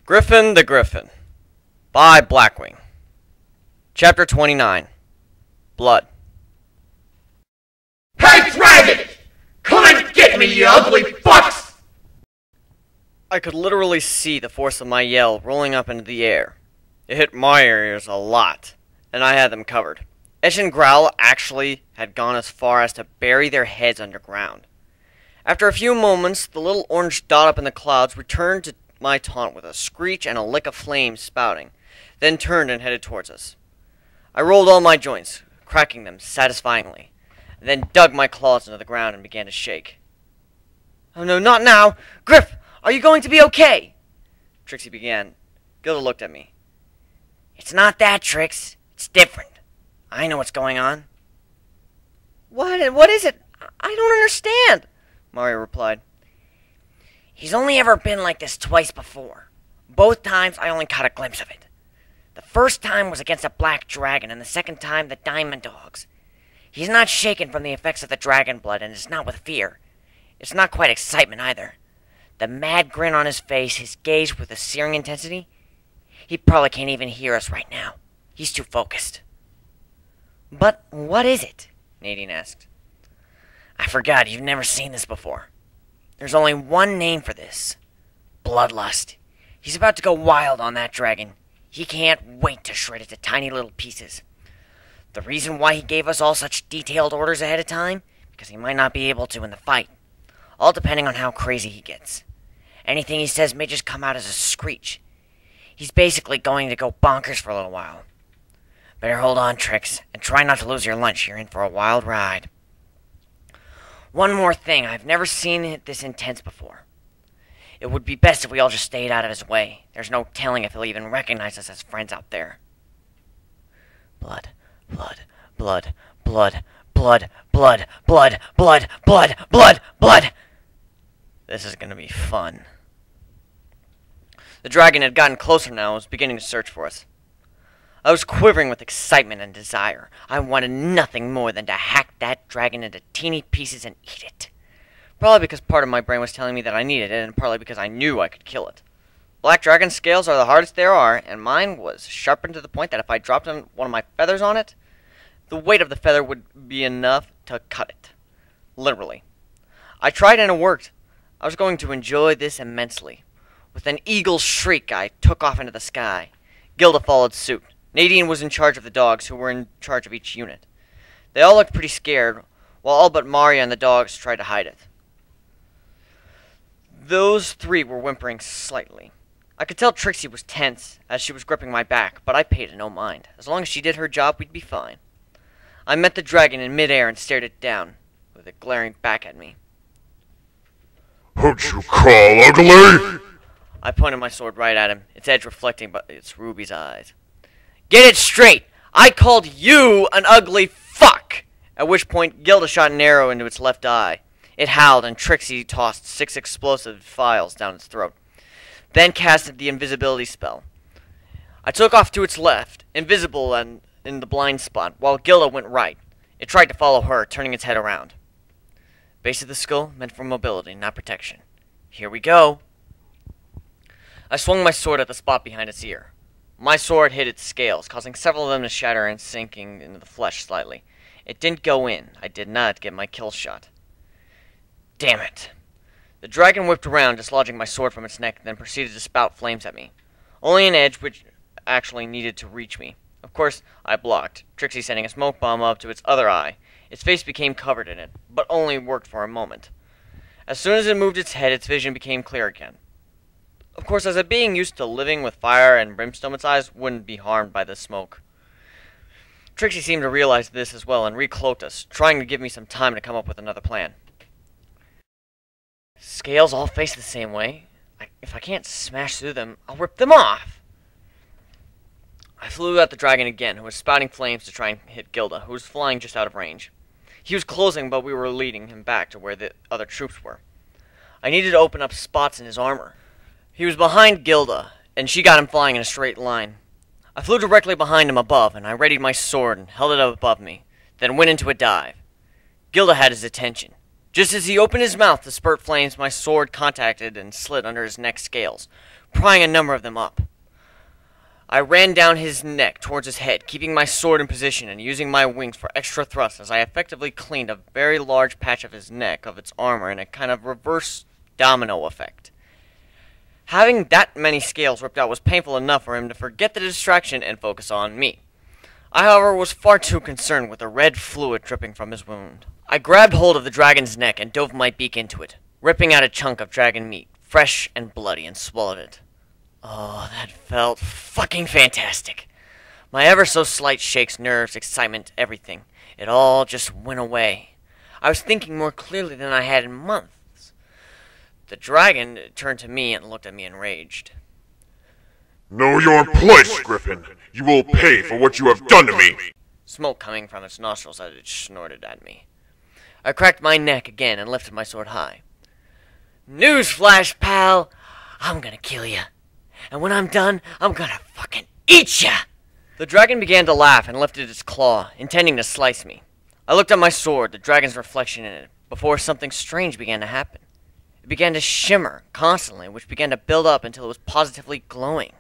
Griffin the Griffin by BlackWing. Chapter 29. Blood. Hey, dragon! Come and get me, you ugly fucks! I could literally see the force of my yell rolling up into the air. It hit my ears a lot, and I had them covered. Etch and Growl actually had gone as far as to bury their heads underground. After a few moments, the little orange dot up in the clouds returned to my taunt with a screech and a lick of flame spouting, then turned and headed towards us. I rolled all my joints, cracking them satisfyingly, then dug my claws into the ground and began to shake. "Oh no, not now! Griff, are you going to be okay?" Trixie began. Gilda looked at me. "It's not that, Trix. It's different. I know what's going on." What is it? I don't understand," Mario replied. He's only ever been like this twice before. Both times I only caught a glimpse of it. The first time was against a black dragon, and the second time the diamond dogs. He's not shaken from the effects of the dragon blood, and it's not with fear. It's not quite excitement either. The mad grin on his face, his gaze with a searing intensity. He probably can't even hear us right now. He's too focused. "But what is it?" Nadine asked. "I forgot, you've never seen this before. There's only one name for this. Bloodlust. He's about to go wild on that dragon. He can't wait to shred it to tiny little pieces. The reason why he gave us all such detailed orders ahead of time? Because he might not be able to in the fight. All depending on how crazy he gets. Anything he says may just come out as a screech. He's basically going to go bonkers for a little while. Better hold on, Trix, and try not to lose your lunch. You're in for a wild ride. One more thing, I've never seen it this intense before. It would be best if we all just stayed out of his way. There's no telling if he'll even recognize us as friends out there." Blood, blood, blood, blood, blood, blood, blood, blood, blood, blood, blood. This is going to be fun. The dragon had gotten closer now and was beginning to search for us. I was quivering with excitement and desire. I wanted nothing more than to hack that dragon into teeny pieces and eat it. Probably because part of my brain was telling me that I needed it, and partly because I knew I could kill it. Black dragon scales are the hardest there are, and mine was sharpened to the point that if I dropped one of my feathers on it, the weight of the feather would be enough to cut it. Literally. I tried and it worked. I was going to enjoy this immensely. With an eagle's shriek, I took off into the sky. Gilda followed suit. Nadine was in charge of the dogs, who were in charge of each unit. They all looked pretty scared, while all but Maria and the dogs tried to hide it. Those three were whimpering slightly. I could tell Trixie was tense, as she was gripping my back, but I paid it no mind. As long as she did her job, we'd be fine. I met the dragon in midair and stared it down, with it glaring back at me. Who'd you call ugly? I pointed my sword right at him, its edge reflecting its ruby's eyes. "Get it straight! I called you an ugly fuck!" At which point, Gilda shot an arrow into its left eye. It howled, and Trixie tossed 6 explosive files down its throat. Then casted the invisibility spell. I took off to its left, invisible and in the blind spot, while Gilda went right. It tried to follow her, turning its head around. Base of the skull, meant for mobility, not protection. Here we go. I swung my sword at the spot behind its ear. My sword hit its scales, causing several of them to shatter and sinking into the flesh slightly. It didn't go in. I did not get my kill shot. Damn it. The dragon whipped around, dislodging my sword from its neck, then proceeded to spout flames at me. Only an edge which actually needed to reach me. Of course, I blocked, Trixie sending a smoke bomb up to its other eye. Its face became covered in it, but only worked for a moment. As soon as it moved its head, its vision became clear again. Of course, as a being used to living with fire and brimstone, its eyes wouldn't be harmed by the smoke. Trixie seemed to realize this as well and recloaked us, trying to give me some time to come up with another plan. Scales all face the same way. If I can't smash through them, I'll rip them off. I flew at the dragon again, who was spouting flames to try and hit Gilda, who was flying just out of range. He was closing, but we were leading him back to where the other troops were. I needed to open up spots in his armor. He was behind Gilda, and she got him flying in a straight line. I flew directly behind him above, and I readied my sword and held it up above me, then went into a dive. Gilda had his attention. Just as he opened his mouth to spurt flames, my sword contacted and slid under his neck scales, prying a number of them up. I ran down his neck towards his head, keeping my sword in position and using my wings for extra thrust as I effectively cleaned a very large patch of his neck of its armor in a kind of reverse domino effect. Having that many scales ripped out was painful enough for him to forget the distraction and focus on me. I, however, was far too concerned with the red fluid dripping from his wound. I grabbed hold of the dragon's neck and dove my beak into it, ripping out a chunk of dragon meat, fresh and bloody, and swallowed it. Oh, that felt fucking fantastic. My ever-so-slight shakes, nerves, excitement, everything. It all just went away. I was thinking more clearly than I had in months. The dragon turned to me and looked at me enraged. Know your place, Griffin. You will pay for what you have done to me. Smoke coming from its nostrils as it snorted at me. I cracked my neck again and lifted my sword high. Newsflash, pal! I'm gonna kill ya. And when I'm done, I'm gonna fucking eat ya! The dragon began to laugh and lifted its claw, intending to slice me. I looked at my sword, the dragon's reflection in it, before something strange began to happen. It began to shimmer constantly, which began to build up until it was positively glowing.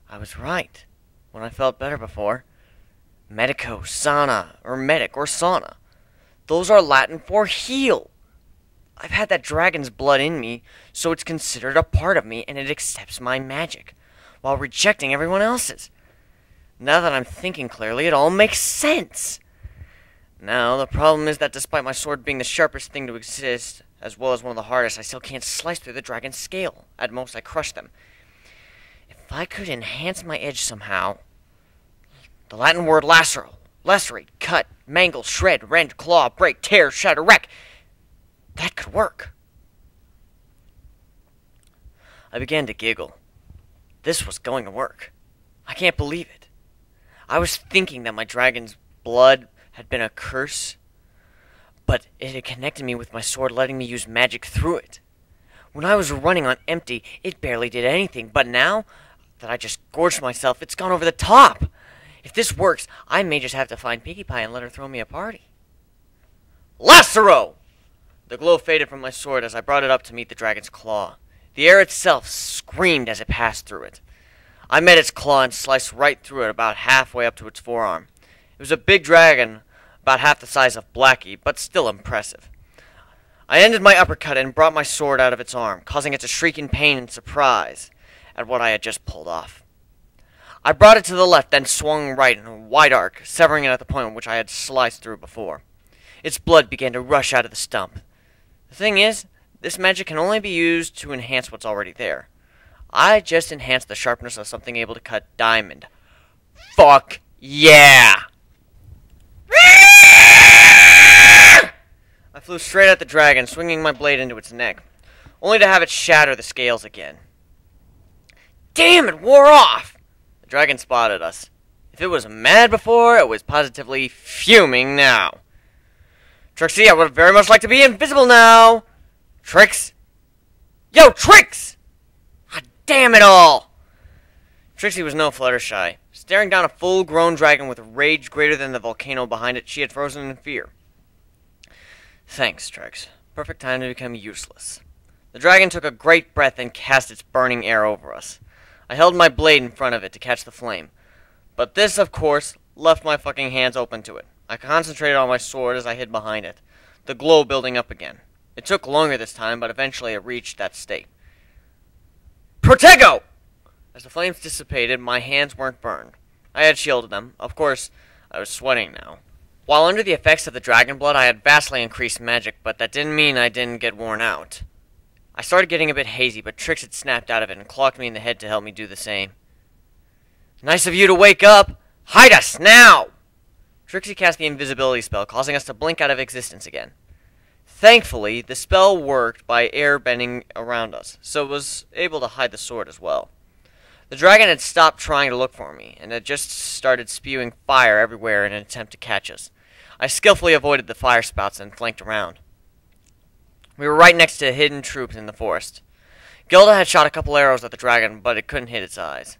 I was right. When I felt better before. Medico, sauna, or medic, or sauna. Those are Latin for heal. I've had that dragon's blood in me, so it's considered a part of me, and it accepts my magic, while rejecting everyone else's. Now that I'm thinking clearly, it all makes sense. Now, the problem is that despite my sword being the sharpest thing to exist, as well as one of the hardest, I still can't slice through the dragon's scale. At most, I crush them. If I could enhance my edge somehow... The Latin word lacero, lacerate, cut, mangle, shred, rend, claw, break, tear, shatter, wreck... That could work. I began to giggle. This was going to work. I can't believe it. I was thinking that my dragon's blood had been a curse, but it had connected me with my sword, letting me use magic through it. When I was running on empty, it barely did anything, but now that I just gorged myself, it's gone over the top. If this works, I may just have to find Pinkie Pie and let her throw me a party. Lacero! The glow faded from my sword as I brought it up to meet the dragon's claw. The air itself screamed as it passed through it. I met its claw and sliced right through it about halfway up to its forearm. It was a big dragon, about half the size of Blackie, but still impressive. I ended my uppercut and brought my sword out of its arm, causing it to shriek in pain and surprise at what I had just pulled off. I brought it to the left, then swung right in a wide arc, severing it at the point which I had sliced through before. Its blood began to rush out of the stump. The thing is, this magic can only be used to enhance what's already there. I just enhanced the sharpness of something able to cut diamond. Fuck yeah! I flew straight at the dragon, swinging my blade into its neck, only to have it shatter the scales again. Damn, it wore off! The dragon spotted us. If it was mad before, it was positively fuming now. Trixie, I would very much like to be invisible now! Trix? Yo, Trix! Ah, damn it all! Trixie was no Fluttershy. Staring down a full-grown dragon with rage greater than the volcano behind it, she had frozen in fear. Thanks, Trix. Perfect time to become useless. The dragon took a great breath and cast its burning air over us. I held my blade in front of it to catch the flame. But this, of course, left my fucking hands open to it. I concentrated on my sword as I hid behind it, the glow building up again. It took longer this time, but eventually it reached that state. Protego! As the flames dissipated, my hands weren't burned. I had shielded them. Of course, I was sweating now. While under the effects of the dragon blood, I had vastly increased magic, but that didn't mean I didn't get worn out. I started getting a bit hazy, but Trix had snapped out of it and clocked me in the head to help me do the same. Nice of you to wake up! Hide us, now! Trixie cast the invisibility spell, causing us to blink out of existence again. Thankfully, the spell worked by air bending around us, so it was able to hide the sword as well. The dragon had stopped trying to look for me, and had just started spewing fire everywhere in an attempt to catch us. I skillfully avoided the fire spouts and flanked around. We were right next to hidden troops in the forest. Gilda had shot a couple arrows at the dragon, but it couldn't hit its eyes.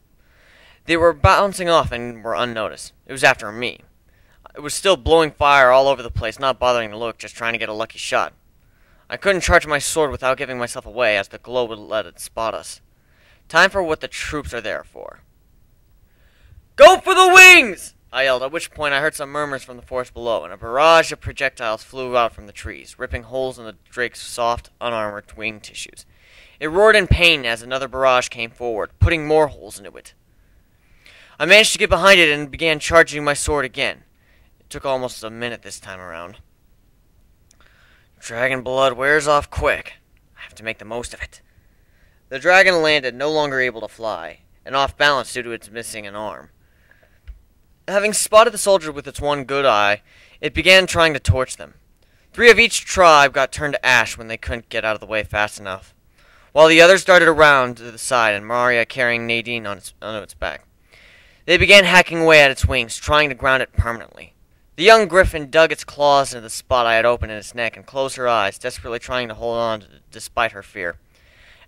They were bouncing off and were unnoticed. It was after me. It was still blowing fire all over the place, not bothering to look, just trying to get a lucky shot. I couldn't charge my sword without giving myself away, as the glow would let it spot us. Time for what the troops are there for. Go for the wings! I yelled, at which point I heard some murmurs from the forest below, and a barrage of projectiles flew out from the trees, ripping holes in the drake's soft, unarmored wing tissues. It roared in pain as another barrage came forward, putting more holes into it. I managed to get behind it and began charging my sword again. It took almost a minute this time around. Dragon blood wears off quick. I have to make the most of it. The dragon landed, no longer able to fly, and off balance due to its missing an arm. Having spotted the soldier with its one good eye, it began trying to torch them. 3 of each tribe got turned to ash when they couldn't get out of the way fast enough, while the others darted around to the side and Maria carrying Nadine on its back. They began hacking away at its wings, trying to ground it permanently. The young griffin dug its claws into the spot I had opened in its neck and closed her eyes, desperately trying to hold on despite her fear.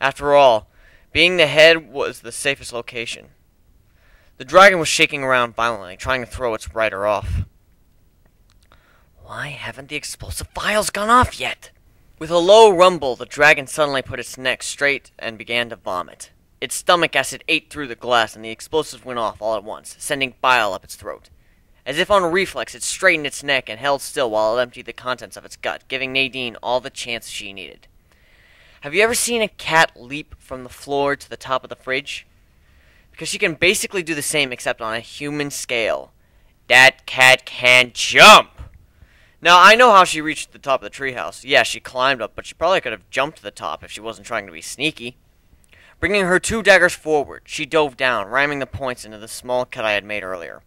After all, being the head was the safest location. The dragon was shaking around violently, trying to throw its rider off. Why haven't the explosive vials gone off yet? With a low rumble, the dragon suddenly put its neck straight and began to vomit. Its stomach acid ate through the glass, and the explosives went off all at once, sending bile up its throat. As if on reflex, it straightened its neck and held still while it emptied the contents of its gut, giving Nadine all the chance she needed. Have you ever seen a cat leap from the floor to the top of the fridge? Because she can basically do the same except on a human scale. That cat can jump! Now, I know how she reached the top of the treehouse. Yeah, she climbed up, but she probably could have jumped to the top if she wasn't trying to be sneaky. Bringing her 2 daggers forward, she dove down, ramming the points into the small cut I had made earlier.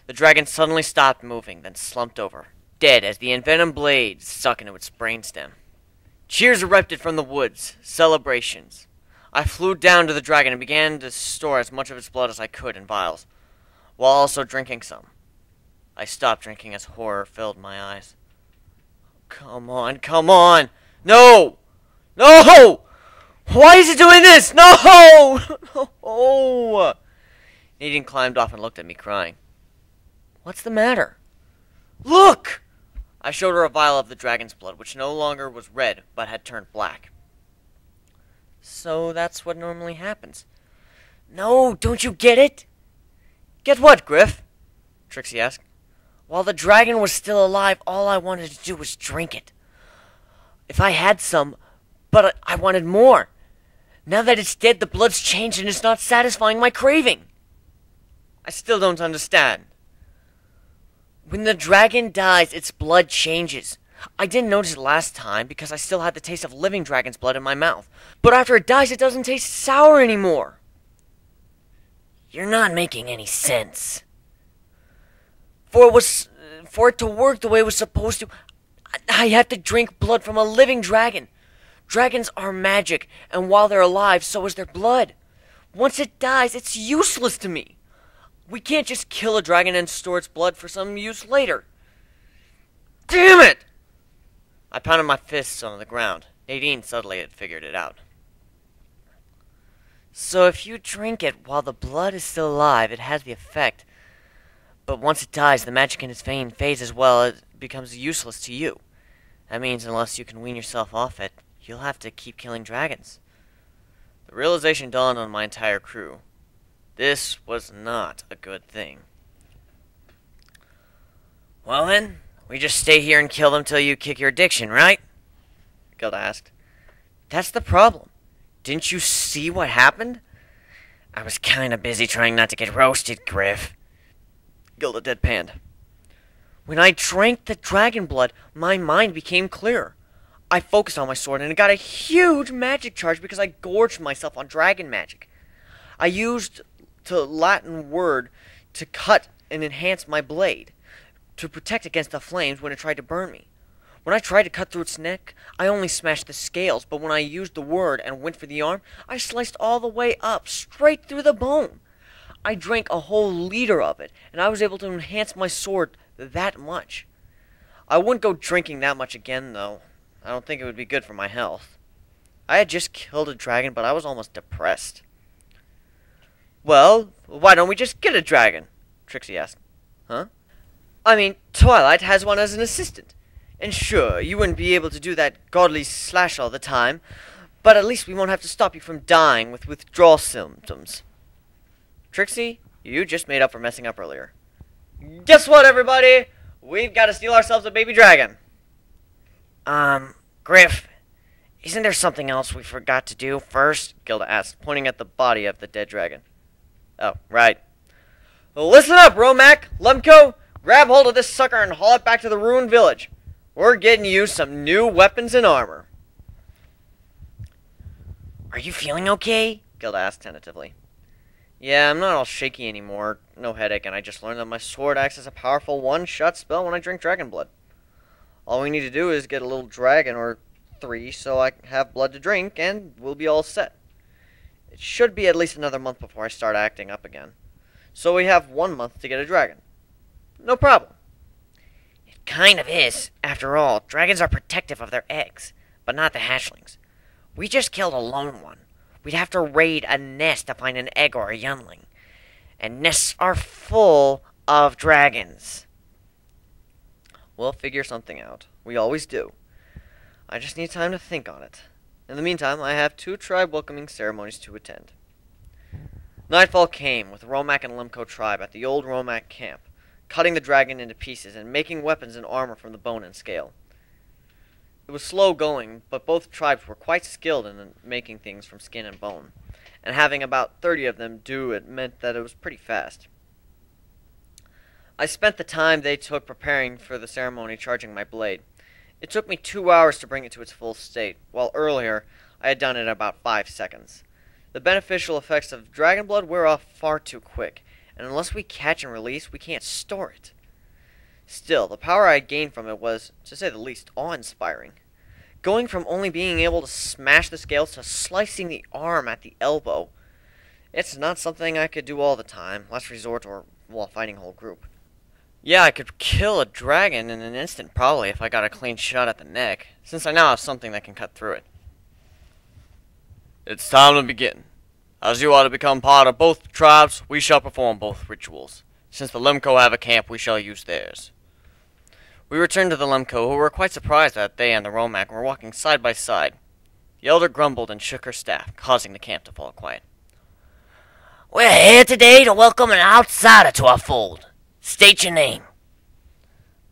The dragon suddenly stopped moving, then slumped over, dead as the envenomed blade stuck into its brainstem. Cheers erupted from the woods. Celebrations. I flew down to the dragon and began to store as much of its blood as I could in vials, while also drinking some. I stopped drinking as horror filled my eyes. Come on, come on! No! No! Why is it doing this? No! No! Nadine climbed off and looked at me, crying. What's the matter? Look! I showed her a vial of the dragon's blood, which no longer was red, but had turned black. So that's what normally happens. No, don't you get it? Get what, Griff? Trixie asked. While the dragon was still alive, all I wanted to do was drink it. If I had some, but I wanted more. Now that it's dead, the blood's changed and it's not satisfying my craving. I still don't understand. When the dragon dies, its blood changes. I didn't notice it last time because I still had the taste of living dragon's blood in my mouth. But after it dies, it doesn't taste sour anymore. You're not making any sense. For it to work the way it was supposed to, I had to drink blood from a living dragon. Dragons are magic, and while they're alive, so is their blood. Once it dies, it's useless to me. We can't just kill a dragon and store its blood for some use later. Damn it! I pounded my fists on the ground. Nadine suddenly had figured it out. So if you drink it while the blood is still alive, it has the effect. But once it dies, the magic in its vein fades as well. It becomes useless to you. That means unless you can wean yourself off it, you'll have to keep killing dragons. The realization dawned on my entire crew. This was not a good thing. Well then, we just stay here and kill them till you kick your addiction, right? Gilda asked. That's the problem. Didn't you see what happened? I was kinda busy trying not to get roasted, Griff. Gilda deadpanned. When I drank the dragon blood, my mind became clearer. I focused on my sword and it got a huge magic charge because I gorged myself on dragon magic. I used the Latin word to cut and enhance my blade, to protect against the flames when it tried to burn me. When I tried to cut through its neck, I only smashed the scales, but when I used the word and went for the arm, I sliced all the way up, straight through the bone. I drank a whole liter of it, and I was able to enhance my sword that much. I wouldn't go drinking that much again, though. I don't think it would be good for my health. I had just killed a dragon, but I was almost depressed. Well, why don't we just get a dragon? Trixie asked. Huh? I mean, Twilight has one as an assistant. And sure, you wouldn't be able to do that godly slash all the time, But at least we won't have to stop you from dying with withdrawal symptoms. Trixie, you just made up for messing up earlier. Guess what, everybody? We've got to steal ourselves a baby dragon. Griff, isn't there something else we forgot to do first? Gilda asked, pointing at the body of the dead dragon. Oh, right. Well, listen up, Romac, Lemko. Grab hold of this sucker and haul it back to the ruined village. We're getting you some new weapons and armor. Are you feeling okay? Gilda asked tentatively. Yeah, I'm not all shaky anymore. No headache, and I just learned that my sword acts as a powerful one-shot spell when I drink dragon blood. All we need to do is get a little dragon or 3 so I have blood to drink, and we'll be all set. It should be at least another month before I start acting up again. So we have 1 month to get a dragon. No problem. It kind of is. After all, dragons are protective of their eggs, but not the hatchlings. We just killed a lone one. We'd have to raid a nest to find an egg or a youngling. And nests are full of dragons. We'll figure something out. We always do. I just need time to think on it. In the meantime, I have 2 tribe welcoming ceremonies to attend. Nightfall came with Romac and Lemko tribe at the old Romac camp, cutting the dragon into pieces and making weapons and armor from the bone and scale. It was slow going, but both tribes were quite skilled in making things from skin and bone, and having about 30 of them do it meant that it was pretty fast. I spent the time they took preparing for the ceremony charging my blade. It took me 2 hours to bring it to its full state, while earlier I had done it in about 5 seconds. The beneficial effects of dragon blood wear off far too quick, and unless we catch and release, we can't store it. Still, the power I gained from it was, to say the least, awe-inspiring. Going from only being able to smash the scales to slicing the arm at the elbow, it's not something I could do all the time, last resort or while fighting a whole group. Yeah, I could kill a dragon in an instant probably if I got a clean shot at the neck, since I now have something that can cut through it. It's time to begin. As you are to become part of both tribes, we shall perform both rituals. Since the Lemko have a camp, we shall use theirs. We returned to the Lemko, who were quite surprised that they and the Romac were walking side by side. The elder grumbled and shook her staff, causing the camp to fall quiet. We're here today to welcome an outsider to our fold. State your name.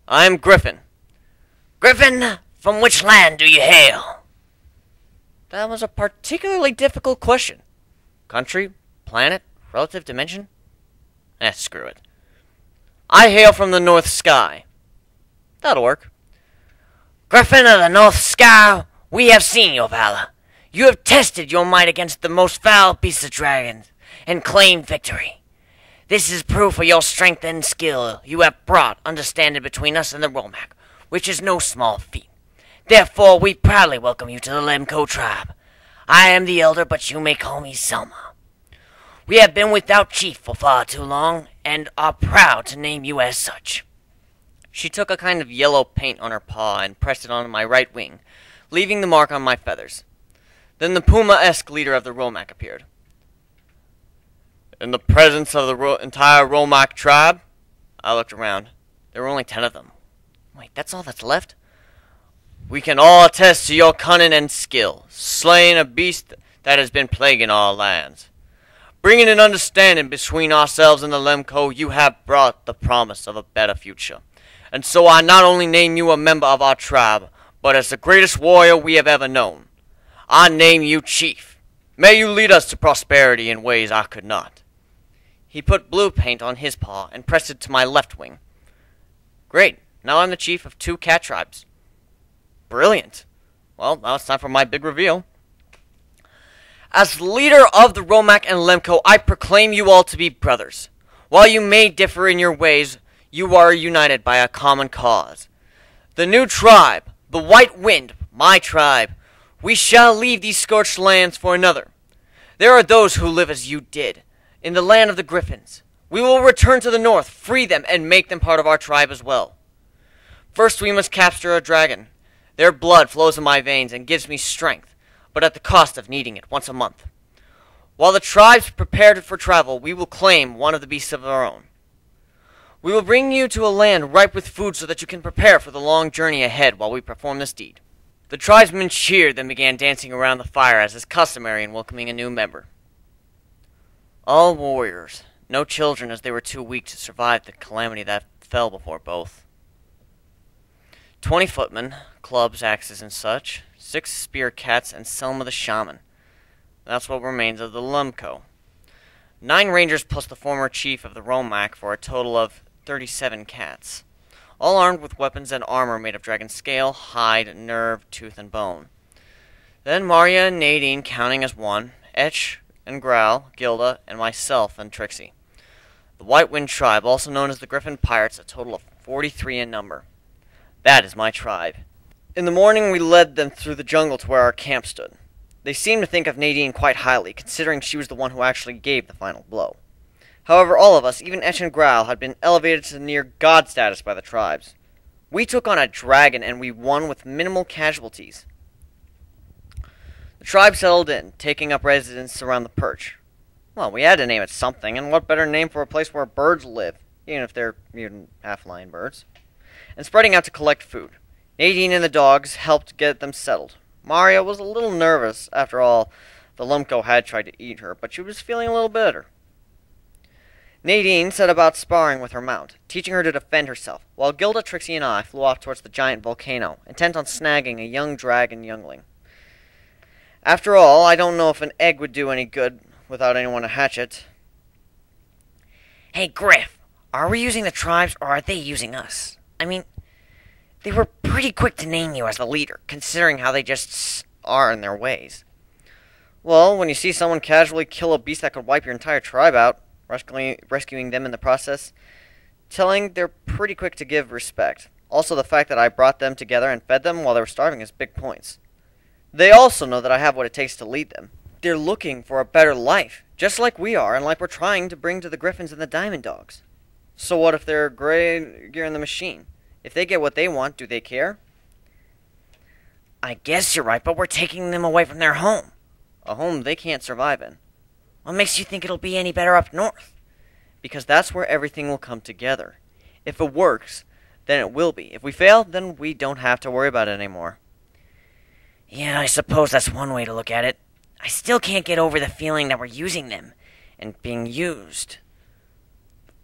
I am Griffin. Griffin, from which land do you hail? That was a particularly difficult question. Country, planet, relative dimension? Screw it. I hail from the North Sky. That'll work. Griffin of the North Sky, we have seen your valor. You have tested your might against the most foul beasts of dragons, and claimed victory. This is proof of your strength and skill you have brought understanding between us and the Romac, which is no small feat. Therefore, we proudly welcome you to the Lemko tribe. I am the elder, but you may call me Selma. We have been without chief for far too long, and are proud to name you as such. She took a kind of yellow paint on her paw and pressed it onto my right wing, leaving the mark on my feathers. Then the Puma-esque leader of the Romac appeared. In the presence of the entire Romac tribe, I looked around. There were only 10 of them. Wait, that's all that's left? We can all attest to your cunning and skill, slaying a beast that has been plaguing our lands. Bringing an understanding between ourselves and the Lemko, you have brought the promise of a better future. And so I not only name you a member of our tribe, but as the greatest warrior we have ever known. I name you Chief. May you lead us to prosperity in ways I could not. He put blue paint on his paw and pressed it to my left wing. Great, now I'm the chief of 2 cat tribes. Brilliant. Well, now it's time for my big reveal. As leader of the Romac and Lemko, I proclaim you all to be brothers. While you may differ in your ways, you are united by a common cause. The new tribe, the White Wind, my tribe, we shall leave these scorched lands for another. There are those who live as you did, in the land of the Griffins. We will return to the north, free them, and make them part of our tribe as well. First we must capture a dragon. Their blood flows in my veins and gives me strength, but at the cost of needing it once a month. While the tribes prepare for travel, we will claim one of the beasts of our own. We will bring you to a land ripe with food so that you can prepare for the long journey ahead while we perform this deed. The tribesmen cheered, then began dancing around the fire as is customary in welcoming a new member. All warriors, no children, as they were too weak to survive the calamity that fell before both. 20 footmen, clubs, axes, and such, 6 spear cats, and Selma the shaman. That's what remains of the Lumco. 9 rangers plus the former chief of the Romac for a total of 37 cats, all armed with weapons and armor made of dragon scale, hide, nerve, tooth, and bone. Then Maria and Nadine counting as one, Etch and Growl, Gilda, and myself and Trixie. The BlackWing tribe, also known as the Griffin Pirates, a total of 43 in number. That is my tribe. In the morning we led them through the jungle to where our camp stood. They seemed to think of Nadine quite highly, considering she was the one who actually gave the final blow. However, all of us, even Etch and Growl, had been elevated to near god status by the tribes. We took on a dragon and we won with minimal casualties. The tribe settled in, taking up residence around the perch. Well, we had to name it something, and what better name for a place where birds live, even if they're mutant half-lion birds, and spreading out to collect food. Nadine and the dogs helped get them settled. Maria was a little nervous. After all, the Lumco had tried to eat her, but she was feeling a little better. Nadine set about sparring with her mount, teaching her to defend herself, while Gilda, Trixie, and I flew off towards the giant volcano, intent on snagging a young dragon youngling. After all, I don't know if an egg would do any good without anyone to hatch it. Hey, Griff, are we using the tribes or are they using us? I mean, they were pretty quick to name you as the leader, considering how they just are in their ways. Well, when you see someone casually kill a beast that could wipe your entire tribe out, rescuing them in the process, telling they're pretty quick to give respect. Also, the fact that I brought them together and fed them while they were starving is big points. They also know that I have what it takes to lead them. They're looking for a better life, just like we are and like we're trying to bring to the Griffins and the Diamond Dogs. So what if they're gray gear in the machine? If they get what they want, do they care? I guess you're right, but we're taking them away from their home. A home they can't survive in. What makes you think it'll be any better up north? Because that's where everything will come together. If it works, then it will be. If we fail, then we don't have to worry about it anymore. Yeah, I suppose that's one way to look at it. I still can't get over the feeling that we're using them and being used.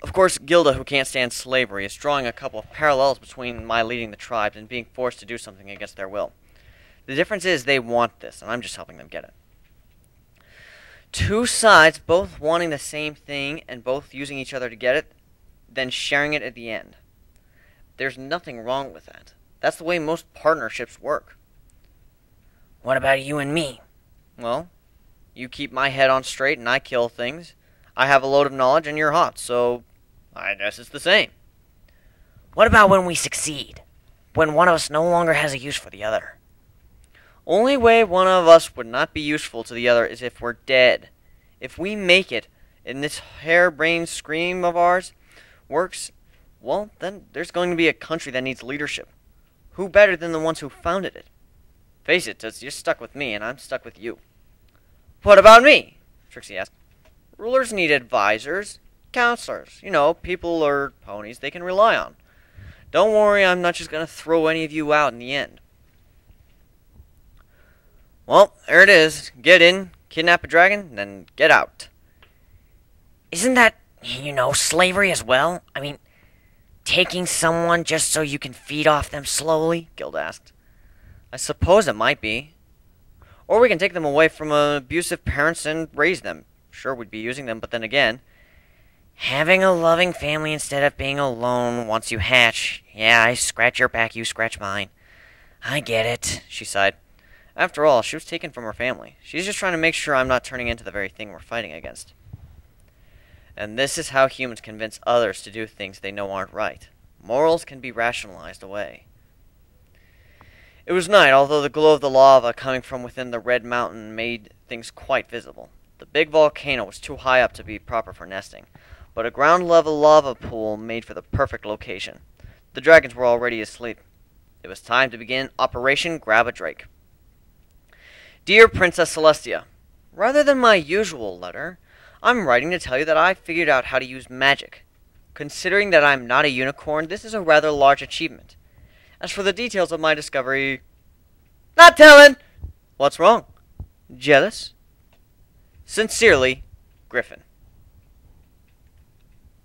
Of course, Gilda, who can't stand slavery, is drawing a couple of parallels between my leading the tribes and being forced to do something against their will. The difference is they want this, and I'm just helping them get it. Two sides both wanting the same thing and both using each other to get it, then sharing it at the end. There's nothing wrong with that. That's the way most partnerships work. What about you and me? Well, you keep my head on straight and I kill things. I have a load of knowledge and you're hot, so I guess it's the same. What about when we succeed? When one of us no longer has a use for the other? Only way one of us would not be useful to the other is if we're dead. If we make it, and this harebrained scheme of ours works, well, then there's going to be a country that needs leadership. Who better than the ones who founded it? Face it, you're stuck with me, and I'm stuck with you. What about me? Trixie asked. Rulers need advisors, counselors, people or ponies they can rely on. Don't worry, I'm not just going to throw any of you out in the end. Well, there it is. Get in, kidnap a dragon, then get out. Isn't that, slavery as well? I mean, taking someone just so you can feed off them slowly? Gilda asked. I suppose it might be. Or we can take them away from abusive parents and raise them. Sure, we'd be using them, but then again, having a loving family instead of being alone once you hatch. Yeah, I scratch your back, you scratch mine. I get it, she sighed. After all, she was taken from her family. She's just trying to make sure I'm not turning into the very thing we're fighting against. And this is how humans convince others to do things they know aren't right. Morals can be rationalized away. It was night, although the glow of the lava coming from within the red mountain made things quite visible. The big volcano was too high up to be proper for nesting, but a ground-level lava pool made for the perfect location. The dragons were already asleep. It was time to begin Operation Grab a Drake. Dear Princess Celestia, rather than my usual letter, I'm writing to tell you that I figured out how to use magic. Considering that I'm not a unicorn, this is a rather large achievement. As for the details of my discovery, Not telling. What's wrong? Jealous? Sincerely, Griffin.